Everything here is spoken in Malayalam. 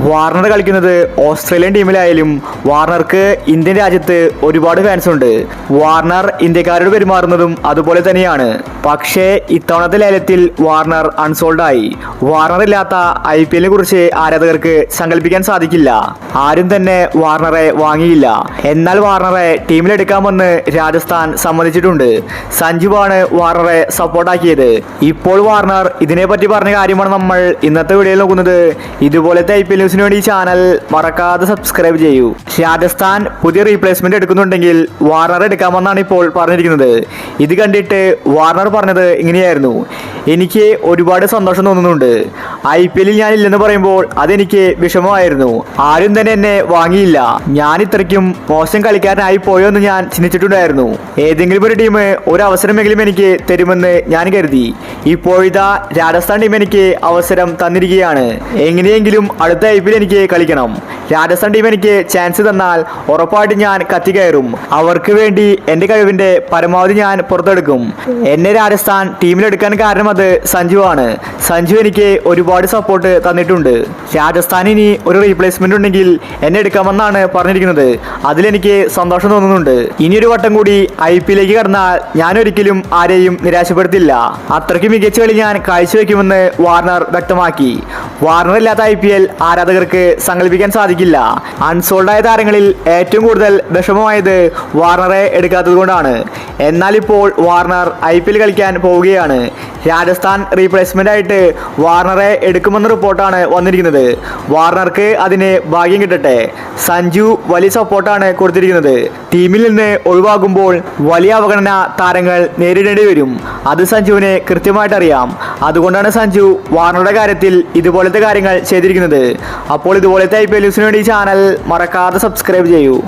വാർണർ കളിക്കുന്നത് ഓസ്ട്രേലിയൻ ടീമിലായാലും വാർണർക്ക് ഇന്ത്യൻ രാജ്യത്ത് ഒരുപാട് ഫാൻസ് ഉണ്ട്. വാർണർ ഇന്ത്യക്കാരോട് പെരുമാറുന്നതും അതുപോലെ തന്നെയാണ്. പക്ഷേ ഇത്തവണത്തെ ലേലത്തിൽ വാർണർ അൺസോൾഡ് ആയി. വാർണർ ഇല്ലാത്ത IPL കുറിച്ച് ആരാധകർക്ക് സങ്കല്പിക്കാൻ സാധിക്കില്ല. ആരും തന്നെ വാർണറെ വാങ്ങിയില്ല. എന്നാൽ വാർണറെ ടീമിലെടുക്കാമെന്ന് രാജസ്ഥാൻ സമ്മതിച്ചിട്ടുണ്ട്. സഞ്ജുവാണ് വാർണറെ സപ്പോർട്ടാക്കിയത്. ഇപ്പോൾ വാർണർ ഇതിനെപ്പറ്റി പറഞ്ഞ കാര്യമാണ് നമ്മൾ ഇന്നത്തെ വീഡിയോയിൽ നോക്കുന്നത്. ഇതുപോലത്തെ IPL ന്യൂസിന് വേണ്ടി ഈ ചാനൽ മറക്കാതെ സബ്സ്ക്രൈബ് ചെയ്യൂ. രാജസ്ഥാൻ പുതിയ റീപ്ലേസ്മെന്റ് എടുക്കുന്നുണ്ടെങ്കിൽ വാർണർ എടുക്കാമെന്നാണ് ഇപ്പോൾ പറഞ്ഞിരിക്കുന്നത്. ഇത് കണ്ടിട്ട് വാർണർ പറഞ്ഞത് ഇങ്ങനെയായിരുന്നു: എനിക്ക് ഒരുപാട് സന്തോഷം തോന്നുന്നുണ്ട്. IPL ഞാൻ ഇല്ലെന്ന് പറയുമ്പോൾ അതെനിക്ക് വിഷമമായിരുന്നു. ആരും തന്നെ എന്നെ വാങ്ങിയില്ല. ഞാൻ ഇത്രയ്ക്കും മോശം കളിക്കാരനായി പോയോ എന്ന് ഞാൻ ചിന്തിച്ചിട്ടുണ്ടായിരുന്നു. ഏതെങ്കിലും ഒരു ടീം ഒരു അവസരമെങ്കിലും എനിക്ക് തരുമെന്ന് ഞാൻ കരുതി. ഇപ്പോഴിതാ രാജസ്ഥാൻ ടീം എനിക്ക് അവസരം തന്നിരിക്കുകയാണ്. എങ്ങനെയെങ്കിലും അടുത്ത IPL എനിക്ക് കളിക്കണം. രാജസ്ഥാൻ ടീം എനിക്ക് ചാൻസ് തന്നാൽ ഉറപ്പായിട്ടും ഞാൻ കത്തിക്കയറും. അവർക്ക് വേണ്ടി എൻ്റെ കഴിവിൻ്റെ പരമാവധി ഞാൻ പുറത്തെടുക്കും. എന്നെ രാജസ്ഥാൻ ടീമിലെടുക്കാൻ കാരണം അത് സഞ്ജുവാണ്. സഞ്ജു എനിക്ക് ഒരുപാട് സപ്പോർട്ട് തന്നിട്ടുണ്ട്. രാജസ്ഥാൻ ഇനി ഒരു റീപ്ലേസ്മെന്റ് ഉണ്ടെങ്കിൽ എന്നെ എടുക്കാമെന്നാണ് പറഞ്ഞിരിക്കുന്നത്. അതിലെനിക്ക് സന്തോഷം തോന്നുന്നുണ്ട്. ഇനിയൊരു വട്ടം കൂടി IPL കടന്നാൽ ഞാൻ ഒരിക്കലും ആരെയും നിരാശപ്പെടുത്തില്ല. അത്രയ്ക്ക് മികച്ച കളി ഞാൻ കാഴ്ചവെക്കുമെന്ന് വാർണർ വ്യക്തമാക്കി. വാർണർ ഇല്ലാത്ത IPL ആരാധകർക്ക് സങ്കല്പിക്കാൻ സാധിക്കില്ല. അൺസോൾഡ് ആയ താരങ്ങളിൽ ഏറ്റവും കൂടുതൽ വിഷമമായത് വാർണറെ എടുക്കാത്തത് കൊണ്ടാണ്. എന്നാൽ ഇപ്പോൾ വാർണർ IPL കളിക്കാൻ പോവുകയാണ്. രാജസ്ഥാൻ റീപ്ലേസ്മെന്റ് ആയിട്ട് വാർണറെ എടുക്കുമെന്ന റിപ്പോർട്ടാണ് വന്നിരിക്കുന്നത്. വാർണർക്ക് അതിന് ഭാഗ്യം കിട്ടട്ടെ. സഞ്ജു വലിയ സപ്പോർട്ടാണ് കൊടുത്തിരിക്കുന്നത്. ടീമിൽ നിന്ന് ഒഴിവാകുമ്പോൾ വലിയ അവഗണന താരങ്ങൾ നേരിടേണ്ടി വരും. അത് സഞ്ജുവിന് കൃത്യമായിട്ട് അറിയാം. അതുകൊണ്ടാണ് സഞ്ജു വാർണറുടെ കാര്യത്തിൽ ഇതുപോലത്തെ കാര്യങ്ങൾ ചെയ്തിരിക്കുന്നത്. അപ്പോൾ ഇതുപോലത്തെ IPL ന്യൂസിന് വേണ്ടി ഈ ചാനൽ മറക്കാതെ സബ്സ്ക്രൈബ് ചെയ്യൂ.